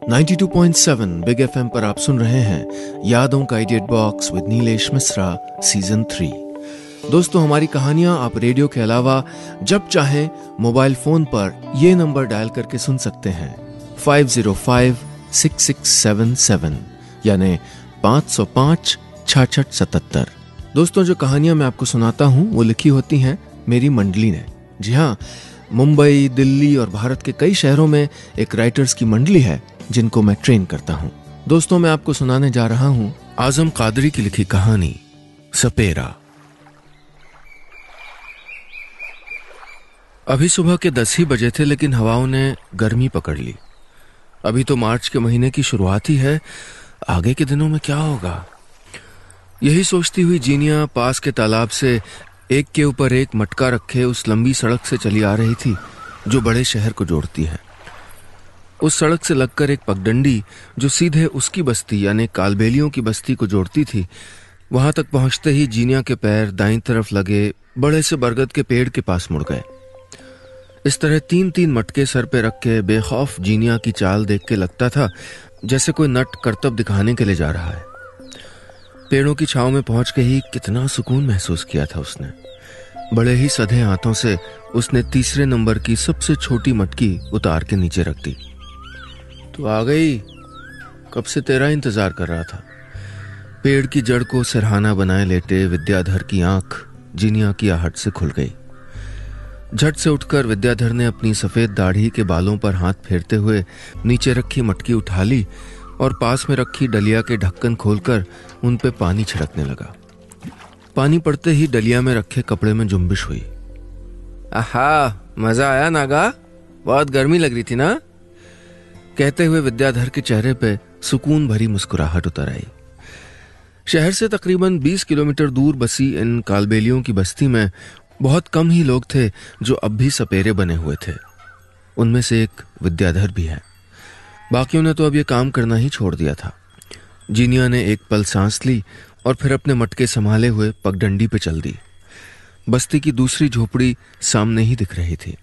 92.7 big FM पर आप सुन रहे हैं यादों का idiot box with Nilesh Mishra season 3। दोस्तों, हमारी कहानियां आप रेडियो के अलावा जब चाहें मोबाइल फोन पर ये नंबर डायल करके सुन सकते हैं 505-6677 यानी 505-6677। दोस्तों, जो कहानियां मैं आपको सुनाता हूं वो लिखी होती हैं मेरी मंडली ने। जी हाँ, मुंबई, दिल्ली और भारत के कई शहरों में एक राइटर्स की मंडली है जिनको मैं ट्रेन करता हूं। दोस्तों, मैं आपको सुनाने जा रहा हूं आजम कादरी की लिखी कहानी सपेरा। अभी सुबह के 10 ही बजे थे, लेकिन हवाओं ने गर्मी पकड़ ली। अभी तो मार्च के महीने की शुरुआत ही है, आगे के दिनों में क्या होगा, यही सोचती हुई जीनिया पास के तालाब से एक के ऊपर एक मटका रखे उस लंबी सड़क से चली आ रही थी जो बड़े शहर को जोड़ती है। उस सड़क से लगकर एक पगडंडी जो सीधे उसकी बस्ती यानी कालबेलियों की बस्ती को जोड़ती थी। वहां तक पहुंचते ही जीनिया के पैर दाईं तरफ लगे बड़े से बरगद के पेड़ के पास मुड़ गए। इस तरह 3-3 मटके सर पे रख के बेखौफ जीनिया की चाल देख के लगता था जैसे कोई नट करतब दिखाने के लिए जा रहा है। पेड़ों की छांव में पहुंच के ही कितना सुकून महसूस किया था उसने। बड़े ही सधे हाथों से उसने तीसरे नंबर की सबसे छोटी मटकी उतार के नीचे रख दी। तो आ गई, कब से तेरा इंतजार कर रहा था। पेड़ की जड़ को सिरहाना बनाए लेटे विद्याधर की आंख जीनिया की आहट से खुल गई। झट से उठकर विद्याधर ने अपनी सफेद दाढ़ी के बालों पर हाथ फेरते हुए नीचे रखी मटकी उठा ली और पास में रखी डलिया के ढक्कन खोलकर उन पे पानी छिड़कने लगा। पानी पड़ते ही डलिया में रखे कपड़े में जुम्बिश हुई। आहा, मजा आया नागा, बहुत गर्मी लग रही थी ना, कहते हुए विद्याधर के चेहरे पे सुकून भरी मुस्कुराहट उतर आई। शहर से तकरीबन 20 किलोमीटर दूर बसी इन कालबेलियों की बस्ती में बहुत कम ही लोग थे जो अब भी सपेरे बने हुए थे। उनमें से एक विद्याधर भी है। बाकियों ने तो अब ये काम करना ही छोड़ दिया था। जीनिया ने एक पल सांस ली और फिर अपने मटके संभाले हुए पगडंडी पे चल दी। बस्ती की दूसरी झोपड़ी सामने ही दिख रही थी।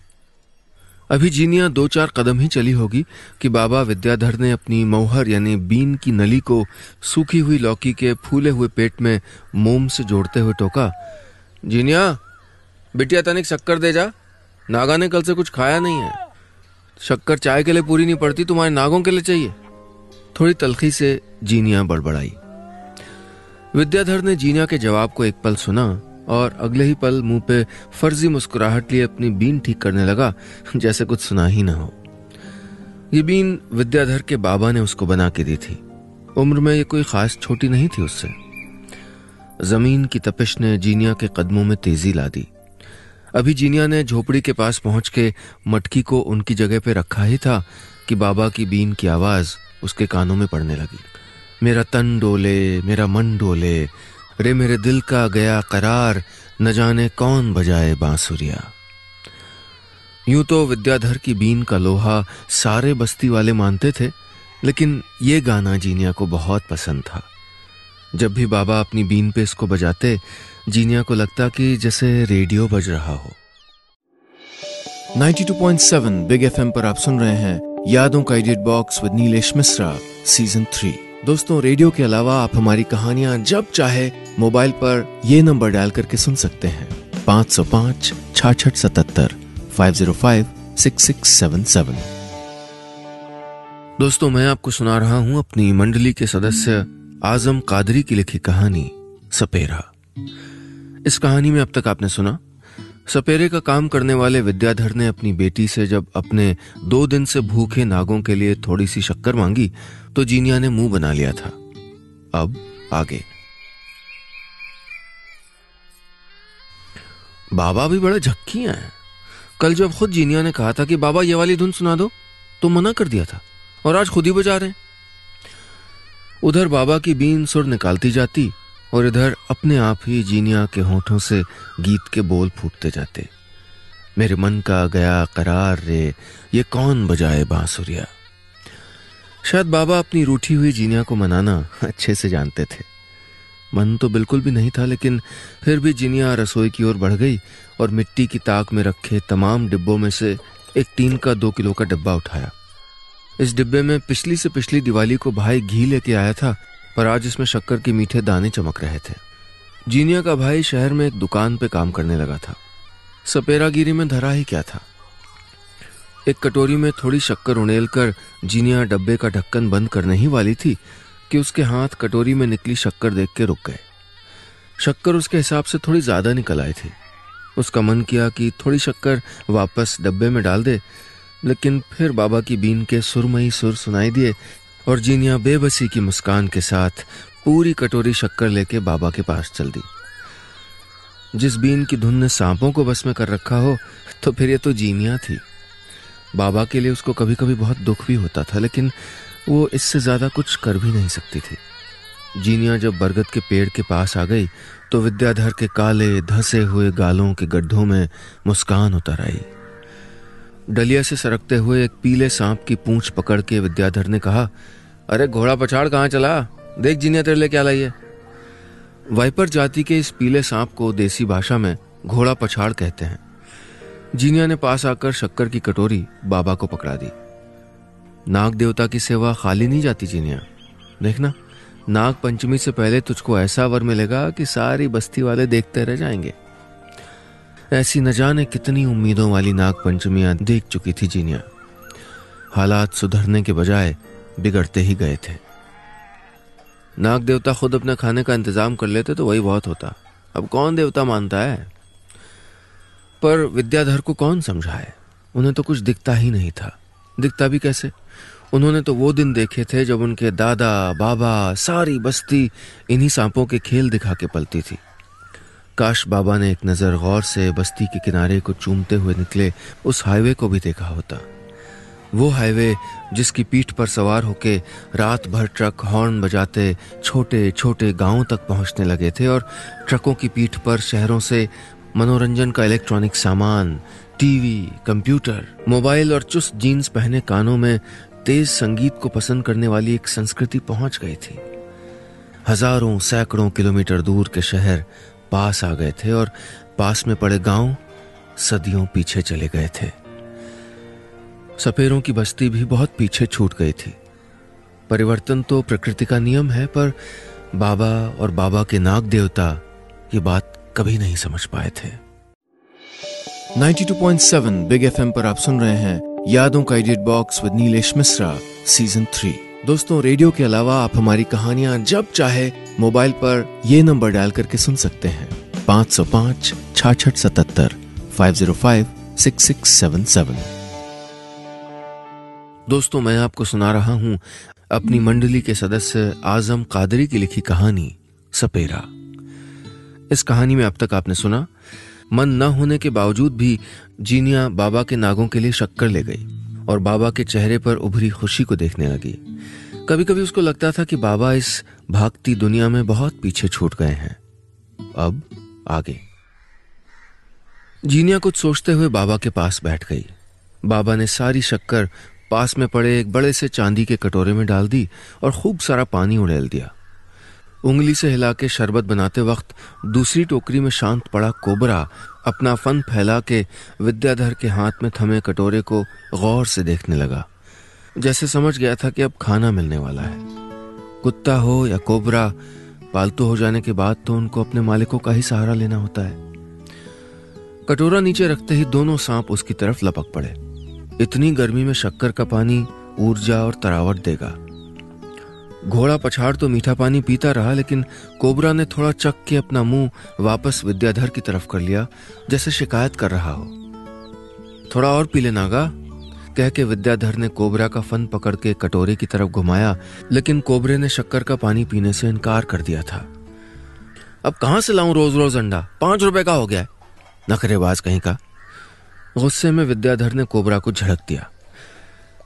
अभी जीनिया 2-4 कदम ही चली होगी कि बाबा विद्याधर ने अपनी मौहर यानी बीन की नली को सूखी हुई लौकी के फूले हुए पेट में मोम से जोड़ते हुए टोका, जीनिया बिटिया तनिक शक्कर दे जा, नागा ने कल से कुछ खाया नहीं है। शक्कर चाय के लिए पूरी नहीं पड़ती, तुम्हारे नागों के लिए चाहिए। थोड़ी तलखी से जीनिया बड़बड़ाई। विद्याधर ने जीनिया के जवाब को एक पल सुना और अगले ही पल मुंह पे फर्जी मुस्कुराहट लिए अपनी बीन ठीक करने लगा जैसे कुछ सुना ही ना हो। ये बीन विद्याधर के बाबा ने उसको बना के दी थी। उम्र में ये कोई खास छोटी नहीं थी उससे। जमीन की तपिश ने जीनिया के कदमों में तेजी ला दी। अभी जीनिया ने झोपड़ी के पास पहुंच के मटकी को उनकी जगह पे रखा ही था कि बाबा की बीन की आवाज उसके कानों में पड़ने लगी। मेरा तन डोले, मेरा मन डोले, रे मेरे दिल का गया करार, न जाने कौन बजाए बांसुरिया। यूं तो विद्याधर की बीन का लोहा सारे बस्ती वाले मानते थे, लेकिन ये गाना जीनिया को बहुत पसंद था। जब भी बाबा अपनी बीन पे इसको बजाते, जीनिया को लगता कि जैसे रेडियो बज रहा हो। 92.7 बिग एफएम पर आप सुन रहे हैं यादों का idiot box with Nilesh Mishra season 3। दोस्तों, रेडियो के अलावा आप हमारी कहानियां जब चाहे मोबाइल पर ये नंबर डायल करके सुन सकते हैं 505-6677 505-6677। दोस्तों, मैं आपको सुना रहा हूं अपनी मंडली के सदस्य आजम कादरी की लिखी कहानी सपेरा। इस कहानी में अब तक आपने सुना, सपेरे का काम करने वाले विद्याधर ने अपनी बेटी से जब अपने 2 दिन से भूखे नागों के लिए थोड़ी सी शक्कर मांगी तो जीनिया ने मुंह बना लिया था। अब आगे। बाबा भी बड़े झक्की हैं। कल जब खुद जीनिया ने कहा था कि बाबा ये वाली धुन सुना दो तो मना कर दिया था, और आज खुद ही बजा रहे हैं। उधर बाबा की बीन सुर निकालती जाती और इधर अपने आप ही जीनिया के होठों से गीत के बोल फूटते जाते। मेरे मन का गया करार रे, ये कौन बजाए बांसुरिया। शायद बाबा अपनी रूठी हुई जीनिया को मनाना अच्छे से जानते थे। मन तो बिल्कुल भी नहीं था, लेकिन फिर भी जीनिया रसोई की ओर बढ़ गई और मिट्टी की ताक में रखे तमाम डिब्बों में से एक टीन का 2 किलो का डिब्बा उठाया। इस डिब्बे में पिछली से पिछली दिवाली को भाई घी लेके आया था, पर आज इसमें शक्कर के मीठे दाने चमक रहे थे। जीनिया का भाई शहर में एक दुकान पे काम करने लगा था। सपेरागिरी में धरा ही क्या था। एक कटोरी में थोड़ी शक्कर उड़ेल कर जीनिया डब्बे का ढक्कन बंद करने ही वाली थी कि उसके हाथ कटोरी में निकली शक्कर देख के रुक गए। शक्कर उसके हिसाब से थोड़ी ज्यादा निकल आई थी। उसका मन किया कि थोड़ी शक्कर वापस डब्बे में डाल दे, लेकिन फिर बाबा की बीन के सुरमई सुर सुनाई दिए और जीनिया बेबसी की मुस्कान के साथ पूरी कटोरी शक्कर लेके बाबा के पास चल दी। जिस बीन की धुन ने सांपों को बस में कर रखा हो, तो फिर ये तो जीनिया थी। बाबा के लिए उसको कभी कभी बहुत दुख भी होता था, लेकिन वो इससे ज्यादा कुछ कर भी नहीं सकती थी। जीनिया जब बरगद के पेड़ के पास आ गई तो विद्याधर के काले धंसे हुए गालों के गड्ढों में मुस्कान उतर आई। डलिया से सरकते हुए एक पीले सांप की पूंछ पकड़ के विद्याधर ने कहा, अरे घोड़ा पछाड़ कहाँ चला, देख जीनिया तेरे लिए क्या लाई है। वाइपर जाति के इस पीले सांप को देसी भाषा में घोड़ा पछाड़ कहते हैं। जीनिया ने पास आकर शक्कर की कटोरी बाबा को पकड़ा दी। नाग देवता की सेवा खाली नहीं जाती जीनिया, देखना नाग पंचमी से पहले तुझको ऐसा वर मिलेगा कि सारी बस्ती वाले देखते रह जाएंगे। ऐसी न जाने कितनी उम्मीदों वाली नाग पंचमियां देख चुकी थी जीनिया। हालात सुधरने के बजाय बिगड़ते ही गए थे। नाग देवता खुद अपने खाने का इंतजाम कर लेते तो वही बहुत होता। अब कौन देवता मानता है। पर विद्याधर को कौन समझाए, उन्हें तो कुछ दिखता ही नहीं था। दिखता भी कैसे, उन्होंने तो वो दिन देखे थे जब उनके दादा बाबा सारी बस्ती इन्हीं सांपों के खेल दिखा के पलती थी। काश बाबा ने एक नजर गौर से बस्ती के किनारे को चूमते हुए निकले उस हाईवे को भी देखा होता। वो हाईवे जिसकी पीठ पर सवार होके रात भर ट्रक हॉर्न बजाते छोटे छोटे गांवों तक पहुंचने लगे थे और ट्रकों की पीठ पर शहरों से मनोरंजन का इलेक्ट्रॉनिक सामान, टीवी, कंप्यूटर, मोबाइल और चुस्त जीन्स पहने कानों में तेज संगीत को पसंद करने वाली एक संस्कृति पहुंच गई थी। हजारों सैकड़ों किलोमीटर दूर के शहर पास आ गए थे और पास में पड़े गांव सदियों पीछे चले गए थे। सपेरों की बस्ती भी बहुत पीछे छूट गई थी। परिवर्तन तो प्रकृति का नियम है, पर बाबा और बाबा के नाग देवता ये बात कभी नहीं समझ पाए थे। 92.7 बिग एफएम पर आप सुन रहे हैं यादों का edit box with Nilesh Mishra season 3। दोस्तों, रेडियो के अलावा आप हमारी कहानियां जब चाहे मोबाइल पर ये नंबर डायल करके सुन सकते हैं 505 6677 505 6677। दोस्तों, मैं आपको सुना रहा हूं अपनी मंडली के सदस्य आजम कादरी की लिखी कहानी सपेरा। इस कहानी में अब तक आपने सुना, मन न होने के बावजूद भी जीनिया बाबा के नागों के लिए शक्कर ले गई और बाबा के चेहरे पर उभरी खुशी को देखने लगी। कभी कभी उसको लगता था कि बाबा इस भागती दुनिया में बहुत पीछे छूट गए हैं। अब आगे। जीनिया कुछ सोचते हुए बाबा के पास बैठ गई। बाबा ने सारी शक्कर पास में पड़े एक बड़े से चांदी के कटोरे में डाल दी और खूब सारा पानी उड़ेल दिया। उंगली से हिला के शरबत बनाते वक्त दूसरी टोकरी में शांत पड़ा कोबरा अपना फन फैला के विद्याधर के हाथ में थमे कटोरे को गौर से देखने लगा, जैसे समझ गया था कि अब खाना मिलने वाला है। कुत्ता हो या कोबरा, पालतू हो जाने के बाद तो उनको अपने मालिकों का ही सहारा लेना होता है। कटोरा नीचे रखते ही दोनों सांप उसकी तरफ लपक पड़े। इतनी गर्मी में शक्कर का पानी ऊर्जा और तरावट देगा। घोड़ा पछाड़ तो मीठा पानी पीता रहा, लेकिन कोबरा ने थोड़ा चख के अपना मुंह वापस विद्याधर की तरफ कर लिया, जैसे शिकायत कर रहा हो। थोड़ा और पी ले नागा, कह के विद्याधर ने कोबरा का फन पकड़ के कटोरे की तरफ घुमाया, लेकिन कोबरे ने शक्कर का पानी पीने से इनकार कर दिया था। अब कहां से लाऊं रोज रोज अंडा, 5 रुपए का हो गया है, नखरेबाज कहीं का। गुस्से में विद्याधर ने कोबरा को झड़क दिया।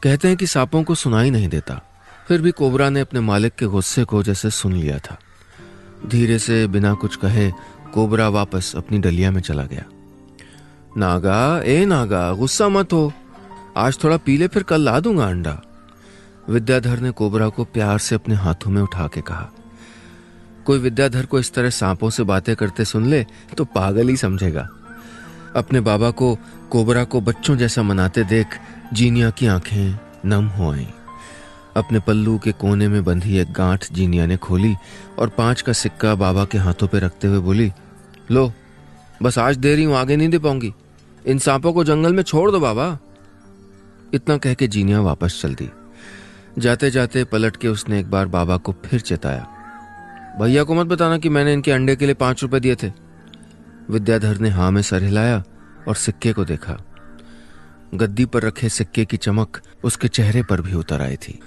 कहते हैं कि सांपों को सुनाई नहीं देता, फिर भी कोबरा ने अपने मालिक के गुस्से को जैसे सुन लिया था। धीरे से बिना कुछ कहे कोबरा वापस अपनी डलिया में चला गया। नागा, ए नागा, गुस्सा मत हो, आज थोड़ा पी ले, फिर कल ला दूंगा अंडा। विद्याधर ने कोबरा को प्यार से अपने हाथों में उठा के कहा। कोई विद्याधर को इस तरह सांपों से बातें करते सुन ले तो पागल ही समझेगा। अपने बाबा को कोबरा को बच्चों जैसा मनाते देख जीनिया की आंखें नम हो आईं। अपने पल्लू के कोने में बंधी एक गांठ जीनिया ने खोली और 5 का सिक्का बाबा के हाथों पे रखते हुए बोली, लो, बस आज दे रही हूं, आगे नहीं दे पाऊंगी। इन सांपों को जंगल में छोड़ दो बाबा। इतना कह के जीनिया वापस चल दी। जाते जाते पलट के उसने एक बार बाबा को फिर चेताया, भैया को मत बताना कि मैंने इनके अंडे के लिए 5 रुपए दिए थे। विद्याधर ने हाँ में सर हिलाया और सिक्के को देखा। गद्दी पर रखे सिक्के की चमक उसके चेहरे पर भी उतर आई थी।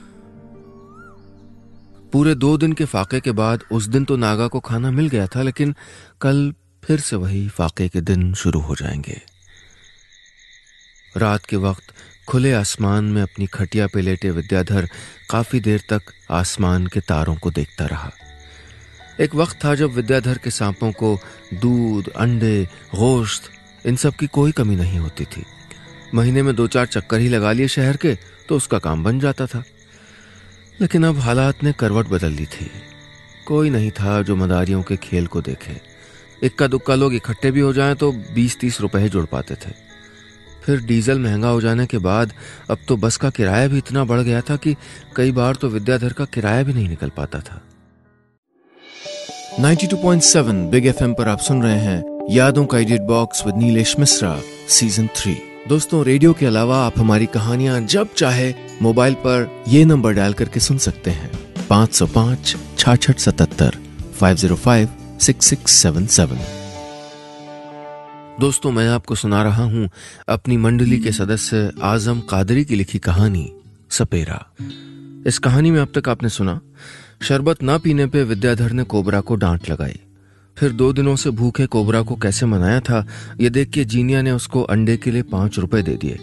पूरे 2 दिन के फाके के बाद उस दिन तो नागा को खाना मिल गया था, लेकिन कल फिर से वही फाके के दिन शुरू हो जाएंगे। रात के वक्त खुले आसमान में अपनी खटिया पे लेटे विद्याधर काफी देर तक आसमान के तारों को देखता रहा। एक वक्त था जब विद्याधर के सांपों को दूध, अंडे, गोश्त, इन सब की कोई कमी नहीं होती थी। महीने में 2-4 चक्कर ही लगा लिए शहर के तो उसका काम बन जाता था। लेकिन अब हालात ने करवट बदल ली थी। कोई नहीं था जो मदारियों के खेल को देखे। इक्का दुक्का लोग इकट्ठे भी हो जाएं तो 20-30 रुपए जुड़ पाते थे। फिर डीजल महंगा हो जाने के बाद अब तो बस का किराया भी इतना बढ़ गया था कि कई बार तो विद्याधर का किराया भी नहीं निकल पाता था। 92.7 बिग एफएम पर आप सुन रहे हैं यादों का edit box with Nilesh Mishra season 3। दोस्तों, रेडियो के अलावा आप हमारी कहानियां जब चाहे मोबाइल पर ये नंबर डायल करके सुन सकते हैं, 505 6677 505 6677। दोस्तों, मैं आपको सुना रहा हूं अपनी मंडली के सदस्य आजम कादरी की लिखी कहानी सपेरा। इस कहानी में अब तक आपने सुना, शरबत ना पीने पे विद्याधर ने कोबरा को डांट लगाई। फिर 2 दिनों से भूखे कोबरा को कैसे मनाया था, ये देख के जीनिया ने उसको अंडे के लिए 5 रुपए दे दिए।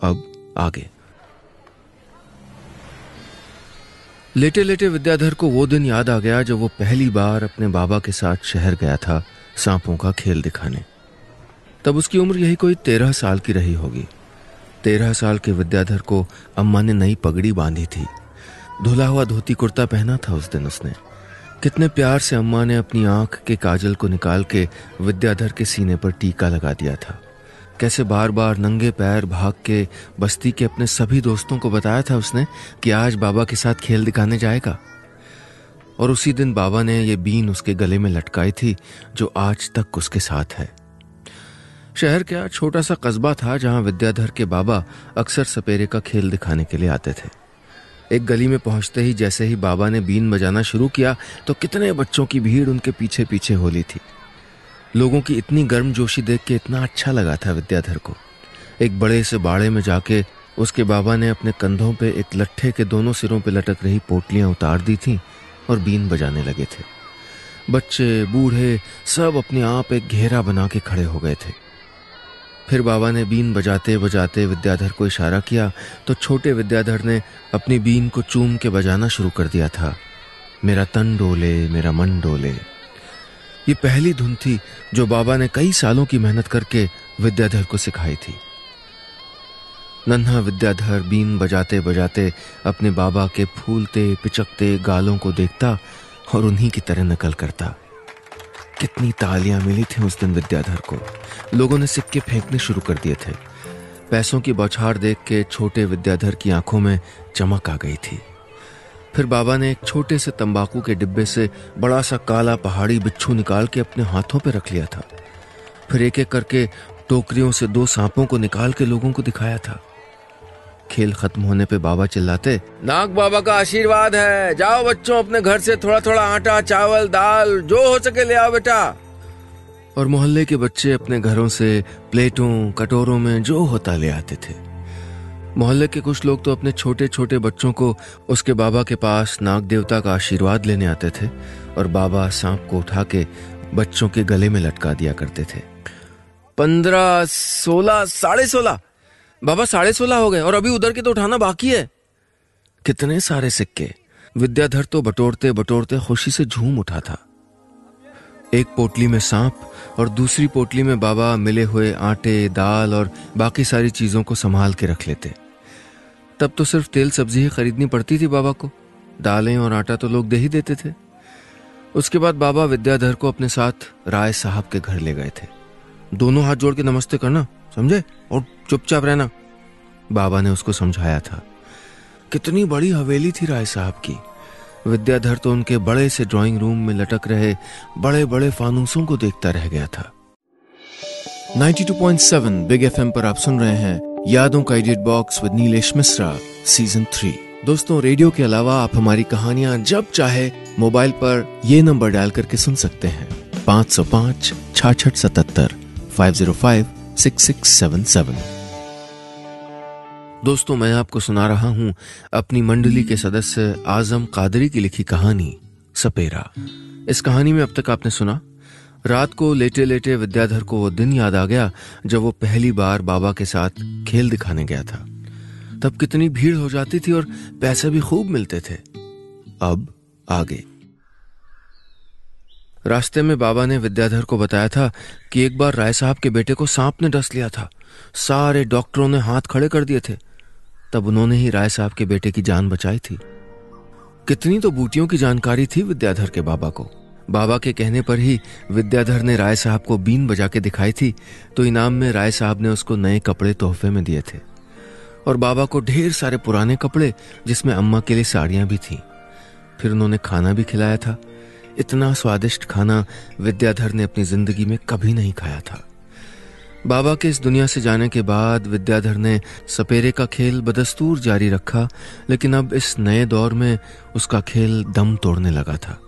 अब आगे। लेटे लेटे विद्याधर को वो दिन याद आ गया जब वो पहली बार अपने बाबा के साथ शहर गया था सांपों का खेल दिखाने। तब उसकी उम्र यही कोई 13 साल की रही होगी। 13 साल के विद्याधर को अम्मा ने नई पगड़ी बांधी थी। धुला हुआ धोती कुर्ता पहना था उस दिन उसने। कितने प्यार से अम्मा ने अपनी आंख के काजल को निकाल के विद्याधर के सीने पर टीका लगा दिया था। कैसे बार बार नंगे पैर भाग के बस्ती के अपने सभी दोस्तों को बताया था उसने कि आज बाबा के साथ खेल दिखाने जाएगा। और उसी दिन बाबा ने ये बीन उसके गले में लटकाई थी जो आज तक उसके साथ है। शहर क्या छोटा सा कस्बा था जहां विद्याधर के बाबा अक्सर सपेरे का खेल दिखाने के लिए आते थे। एक गली में पहुंचते ही जैसे ही बाबा ने बीन बजाना शुरू किया तो कितने बच्चों की भीड़ उनके पीछे पीछे होली थी। लोगों की इतनी गर्मजोशी देख के इतना अच्छा लगा था विद्याधर को। एक बड़े से बाड़े में जाके उसके बाबा ने अपने कंधों पे एक लट्ठे के दोनों सिरों पे लटक रही पोटलियां उतार दी थीं और बीन बजाने लगे थे। बच्चे, बूढ़े सब अपने आप एक घेरा बना के खड़े हो गए थे। फिर बाबा ने बीन बजाते बजाते विद्याधर को इशारा किया तो छोटे विद्याधर ने अपनी बीन को चूम के बजाना शुरू कर दिया था। मेरा तन डोले, मेरा मन डोले। ये पहली धुन थी जो बाबा ने कई सालों की मेहनत करके विद्याधर को सिखाई थी। नन्हा विद्याधर बीन बजाते बजाते अपने बाबा के फूलते पिचकते गालों को देखता और उन्हीं की तरह नकल करता। कितनी तालियां मिली थी उस दिन विद्याधर को। लोगों ने सिक्के फेंकने शुरू कर दिए थे। पैसों की बौछार देख के छोटे विद्याधर की आंखों में चमक आ गई थी। फिर बाबा ने एक छोटे से तंबाकू के डिब्बे से बड़ा सा काला पहाड़ी बिच्छू निकाल के अपने हाथों पे रख लिया था। फिर एक एक करके टोकरियों से 2 सांपों को निकाल के लोगों को दिखाया था। खेल खत्म होने पे बाबा चिल्लाते, नाग बाबा का आशीर्वाद है, जाओ बच्चों अपने घर से थोड़ा थोड़ा आटा, चावल, दाल जो हो सके ले आओ बेटा। और मोहल्ले के बच्चे अपने घरों से प्लेटों कटोरों में जो होता ले आते थे। मोहल्ले के कुछ लोग तो अपने छोटे छोटे बच्चों को उसके बाबा के पास नाग देवता का आशीर्वाद लेने आते थे और बाबा सांप को उठा के बच्चों के गले में लटका दिया करते थे। 15, 16, 16.5 बाबा 16.5 हो गए और अभी उधर के तो उठाना बाकी है। कितने सारे सिक्के। विद्याधर तो बटोरते बटोरते खुशी से झूम उठा था। एक पोटली में सांप और दूसरी पोटली में बाबा मिले हुए आटे, दाल और बाकी सारी चीजों को संभाल के रख लेते। तब तो सिर्फ तेल सब्जी ही खरीदनी पड़ती थी बाबा को। दालें और आटा तो लोग दे ही देते थे। उसके बाद बाबा विद्याधर को अपने साथ राय साहब के घर ले गए थे। दोनों हाथ जोड़ के नमस्ते करना, समझे, और चुपचाप रहना, बाबा ने उसको समझाया था। कितनी बड़ी हवेली थी राय साहब की। विद्याधर तो उनके बड़े से ड्राइंग रूम में लटक रहे बड़े बड़े फानूसों को देखता रह गया था। 92.7 बिग एफएम पर आप सुन रहे हैं यादों का edit box with Nilesh Mishra season 3। दोस्तों, रेडियो के अलावा आप हमारी कहानियां जब चाहे मोबाइल पर ये नंबर डायल करके सुन सकते हैं 505 6677 505 6677। दोस्तों, मैं आपको सुना रहा हूं अपनी मंडली के सदस्य आजम कादरी की लिखी कहानी सपेरा। इस कहानी में अब तक आपने सुना, रात को लेटे लेटे विद्याधर को वो दिन याद आ गया जब वो पहली बार बाबा के साथ खेल दिखाने गया था। तब कितनी भीड़ हो जाती थी और पैसे भी खूब मिलते थे। अब आगे। रास्ते में बाबा ने विद्याधर को बताया था कि एक बार राय साहब के बेटे को सांप ने डस लिया था। सारे डॉक्टरों ने हाथ खड़े कर दिए थे, तब उन्होंने ही राय साहब के बेटे की जान बचाई थी। कितनी तो बूटियों की जानकारी थी विद्याधर के बाबा को। बाबा के कहने पर ही विद्याधर ने राय साहब को बीन बजा के दिखाई थी, तो इनाम में राय साहब ने उसको नए कपड़े तोहफे में दिए थे और बाबा को ढेर सारे पुराने कपड़े जिसमें अम्मा के लिए साड़ियां भी थीं। फिर उन्होंने खाना भी खिलाया था। इतना स्वादिष्ट खाना विद्याधर ने अपनी जिंदगी में कभी नहीं खाया था। बाबा के इस दुनिया से जाने के बाद विद्याधर ने सपेरे का खेल बदस्तूर जारी रखा, लेकिन अब इस नए दौर में उसका खेल दम तोड़ने लगा था।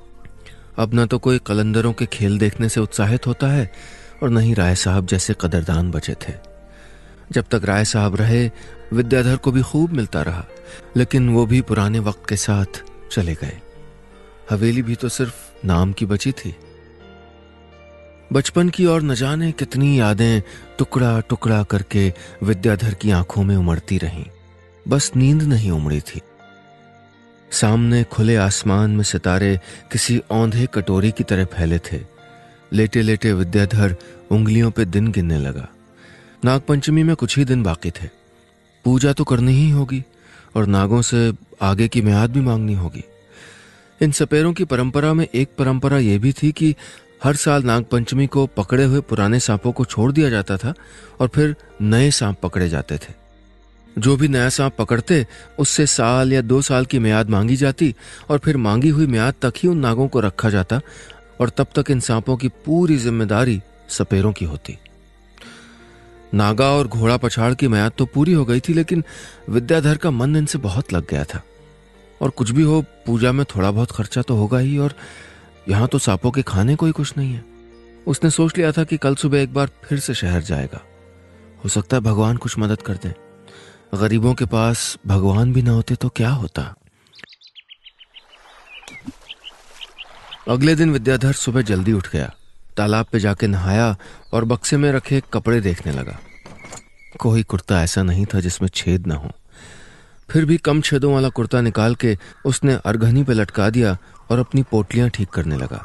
अब न तो कोई कलंदरों के खेल देखने से उत्साहित होता है और न ही राय साहब जैसे कदरदान बचे थे। जब तक राय साहब रहे विद्याधर को भी खूब मिलता रहा, लेकिन वो भी पुराने वक्त के साथ चले गए। हवेली भी तो सिर्फ नाम की बची थी। बचपन की और न जाने कितनी यादें टुकड़ा टुकड़ा करके विद्याधर की आंखों में उमड़ती रहीं। बस नींद नहीं उमड़ी थी। सामने खुले आसमान में सितारे किसी औंधे कटोरी की तरह फैले थे। लेटे लेटे विद्याधर उंगलियों पे दिन गिनने लगा। नागपंचमी में कुछ ही दिन बाकी थे। पूजा तो करनी ही होगी और नागों से आगे की मियाद भी मांगनी होगी। इन सपेरों की परंपरा में एक परंपरा यह भी थी कि हर साल नागपंचमी को पकड़े हुए पुराने सांपों को छोड़ दिया जाता था और फिर नए सांप पकड़े जाते थे। जो भी नया सांप पकड़ते उससे 1 साल या 2 साल की मियाद मांगी जाती और फिर मांगी हुई मियाद तक ही उन नागों को रखा जाता और तब तक इन सांपों की पूरी जिम्मेदारी सपेरों की होती। नागा और घोड़ा पछाड़ की मियाद तो पूरी हो गई थी, लेकिन विद्याधर का मन इनसे बहुत लग गया था। और कुछ भी हो, पूजा में थोड़ा बहुत खर्चा तो होगा ही, और यहां तो सांपों के खाने को ही कुछ नहीं है। उसने सोच लिया था कि कल सुबह एक बार फिर से शहर जाएगा। हो सकता है भगवान कुछ मदद कर दे। गरीबों के पास भगवान भी ना होते तो क्या होता। अगले दिन विद्याधर सुबह जल्दी उठ गया, तालाब पे जाके नहाया और बक्से में रखे कपड़े देखने लगा। कोई कुर्ता ऐसा नहीं था जिसमें छेद ना हो। फिर भी कम छेदों वाला कुर्ता निकाल के उसने अर्घनी पे लटका दिया और अपनी पोटलियां ठीक करने लगा।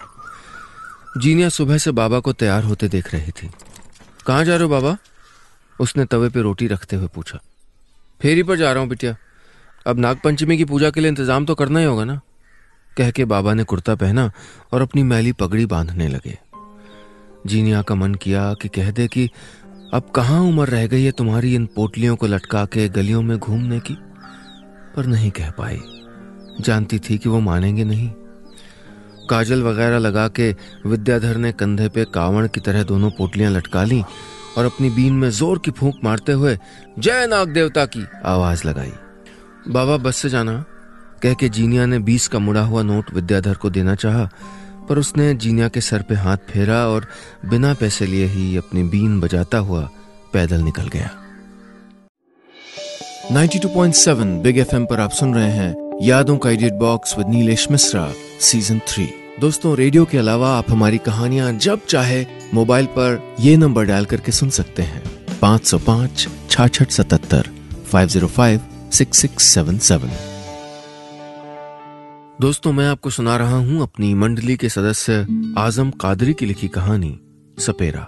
जीनिया सुबह से बाबा को तैयार होते देख रही थी। कहाँ जा रहे हो बाबा? उसने तवे पे रोटी रखते हुए पूछा। फेरी पर जा रहा हूं बिटिया। अब नागपंचमी की पूजा के लिए इंतजाम तो करना ही होगा ना, कह के बाबा ने कुर्ता पहना और अपनी मैली पगड़ी बांधने लगे। जीनिया का मन किया कि कह दे कि अब कहाँ उम्र रह गई है तुम्हारी इन पोटलियों को लटका के गलियों में घूमने की, पर नहीं कह पाई। जानती थी कि वो मानेंगे नहीं। काजल वगैरह लगा के विद्याधर ने कंधे पे कावड़ की तरह दोनों पोटलियां लटका ली और अपनी बीन में जोर की फूंक मारते हुए जय नाग देवता की आवाज लगाई। बाबा बस से जाना, कह के जीनिया ने 20 का मुड़ा हुआ नोट विद्याधर को देना चाहा, पर उसने जीनिया के सर पे हाथ फेरा और बिना पैसे लिए ही अपनी बीन बजाता हुआ पैदल निकल गया। 92.7 बिग एफएम पर आप सुन रहे हैं यादों का edit box with Nilesh Mishra season 3। दोस्तों, रेडियो के अलावा आप हमारी कहानियां जब चाहे मोबाइल पर ये नंबर डायल करके सुन सकते हैं 505 6677 505 6677। दोस्तों, मैं आपको सुना रहा हूं अपनी मंडली के सदस्य आजम कादरी की लिखी कहानी सपेरा।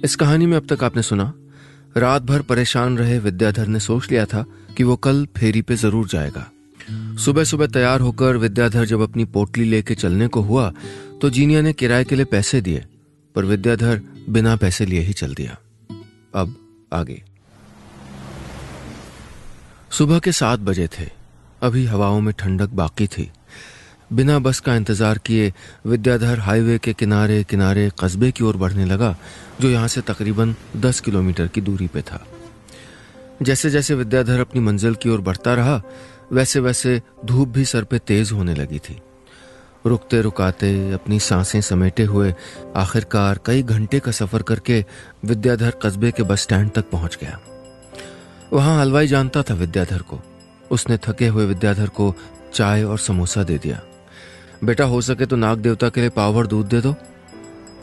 इस कहानी में अब तक आपने सुना, रात भर परेशान रहे विद्याधर ने सोच लिया था कि वो कल फेरी पे जरूर जाएगा। सुबह सुबह तैयार होकर विद्याधर जब अपनी पोटली लेके चलने को हुआ तो जीनिया ने किराए के लिए पैसे दिए, पर विद्याधर बिना पैसे लिए ही चल दिया। अब आगे। सुबह के 7 बजे थे। अभी हवाओं में ठंडक बाकी थी। बिना बस का इंतजार किए विद्याधर हाईवे के किनारे किनारे कस्बे की ओर बढ़ने लगा, जो यहाँ से तकरीबन 10 किलोमीटर की दूरी पे था। जैसे जैसे विद्याधर अपनी मंजिल की ओर बढ़ता रहा, वैसे वैसे धूप भी सर पे तेज होने लगी थी। रुकते रुकाते अपनी सांसें समेटे हुए आखिरकार कई घंटे का सफर करके विद्याधर कस्बे के बस स्टैंड तक पहुंच गया। वहां हलवाई जानता था विद्याधर को। उसने थके हुए विद्याधर को चाय और समोसा दे दिया। बेटा, हो सके तो नाग देवता के लिए पाव भर दूध दे दो।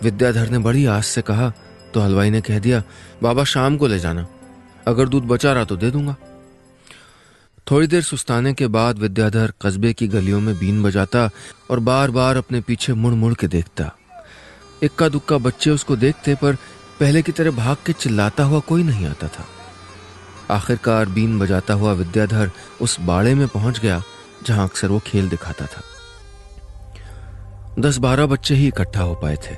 विद्याधर ने बड़ी आस से कहा तो हलवाई ने कह दिया, बाबा शाम को ले जाना, अगर दूध बचा रहा तो दे दूंगा। थोड़ी देर सुस्ताने के बाद विद्याधर कस्बे की गलियों में बीन बजाता और बार बार अपने पीछे मुड़ मुड़ के देखता। इक्का दुक्का बच्चे उसको देखते, पर पहले की तरह भाग के चिल्लाता हुआ कोई नहीं आता था। आखिरकार बीन बजाता हुआ विद्याधर उस बाड़े में पहुंच गया जहां अक्सर वो खेल दिखाता था। 10-12 बच्चे ही इकट्ठा हो पाए थे।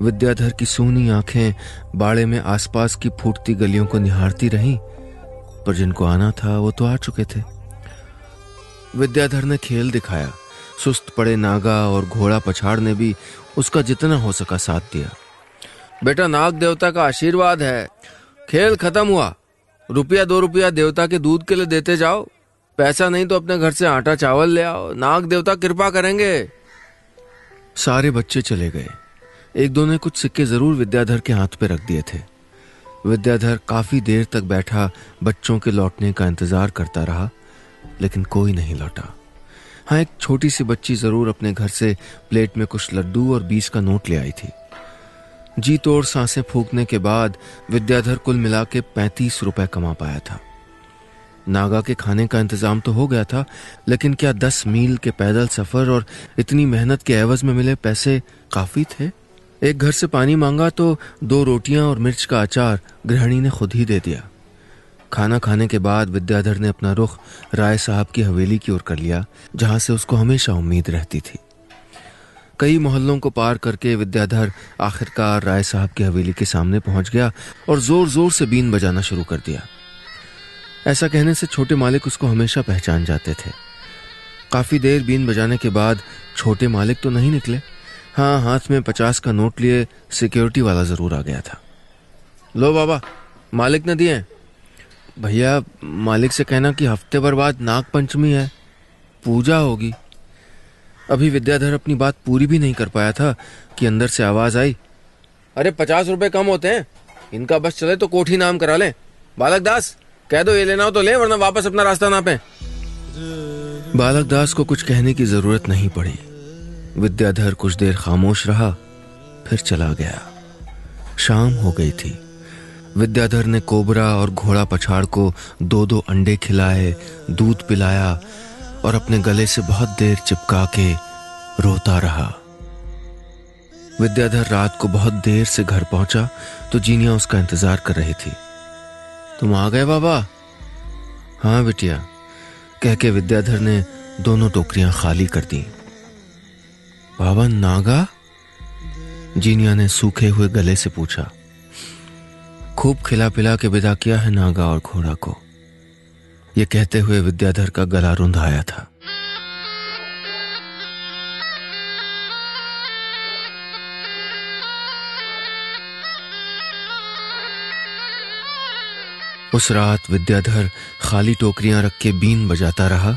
विद्याधर की सूनी आंखें बाड़े में आसपास की फूटती गलियों को निहारती रहीं, पर जिनको आना था वो तो आ चुके थे। विद्याधर ने खेल दिखाया। सुस्त पड़े नागा और घोड़ा पछाड़ ने भी उसका जितना हो सका साथ दिया। बेटा, नाग देवता का आशीर्वाद है, खेल खत्म हुआ, ₹1-2 देवता के दूध के लिए देते जाओ, पैसा नहीं तो अपने घर से आटा चावल ले आओ, नाग देवता कृपा करेंगे। सारे बच्चे चले गए। एक दो ने कुछ सिक्के जरूर विद्याधर के हाथ पे रख दिए थे। विद्याधर काफी देर तक बैठा बच्चों के लौटने का इंतजार करता रहा, लेकिन कोई नहीं लौटा। हाँ, एक छोटी सी बच्ची जरूर अपने घर से प्लेट में कुछ लड्डू और 20 का नोट ले आई थी। जी तोड़ सांसें फूंकने के बाद विद्याधर कुल मिला के 35 रुपए कमा पाया था। नागा के खाने का इंतजाम तो हो गया था, लेकिन क्या 10 मील के पैदल सफर और इतनी मेहनत के एवज में मिले पैसे काफी थे? एक घर से पानी मांगा तो 2 रोटियां और मिर्च का अचार गृहिणी ने खुद ही दे दिया। खाना खाने के बाद विद्याधर ने अपना रुख राय साहब की हवेली की ओर कर लिया, जहां से उसको हमेशा उम्मीद रहती थी। कई मोहल्लों को पार करके विद्याधर आखिरकार राय साहब की हवेली के सामने पहुंच गया और जोर जोर से बीन बजाना शुरू कर दिया। ऐसा कहने से छोटे मालिक उसको हमेशा पहचान जाते थे। काफी देर बीन बजाने के बाद छोटे मालिक तो नहीं निकले। हाँ, हाथ में 50 का नोट लिए सिक्योरिटी वाला जरूर आ गया था। लो बाबा, मालिक ने दिए। भैया, मालिक से कहना कि हफ्ते भर बाद नाग पंचमी है, पूजा होगी। अभी विद्याधर अपनी बात पूरी भी नहीं कर पाया था कि अंदर से आवाज आई, अरे 50 रुपए कम होते हैं, इनका बस चले तो कोठी नाम करा लें। बालक दास, कह दो ये लेना हो तो ले, वरना वापस अपना रास्ता नापें। बालक दास को कुछ कहने की जरूरत नहीं पड़ी। विद्याधर कुछ देर खामोश रहा, फिर चला गया। शाम हो गई थी। विद्याधर ने कोबरा और घोड़ा पछाड़ को 2-2 अंडे खिलाए, दूध पिलाया और अपने गले से बहुत देर चिपका के रोता रहा। विद्याधर रात को बहुत देर से घर पहुंचा तो जीनिया उसका इंतजार कर रही थी। तुम आ गए बाबा? हाँ बिटिया, कह के विद्याधर ने दोनों टोकरियां खाली कर दी। बाबा, नागा? जीनिया ने सूखे हुए गले से पूछा। खूब खिला पिला के विदा किया है नागा और घोड़ा को। यह कहते हुए विद्याधर का गला रुंध आया था। उस रात विद्याधर खाली टोकरियां रख के बीन बजाता रहा,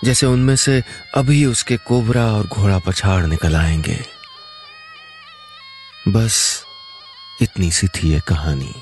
जैसे उनमें से अभी उसके कोबरा और घोड़ा पछाड़ निकल आएंगे। बस इतनी सी थी ये कहानी।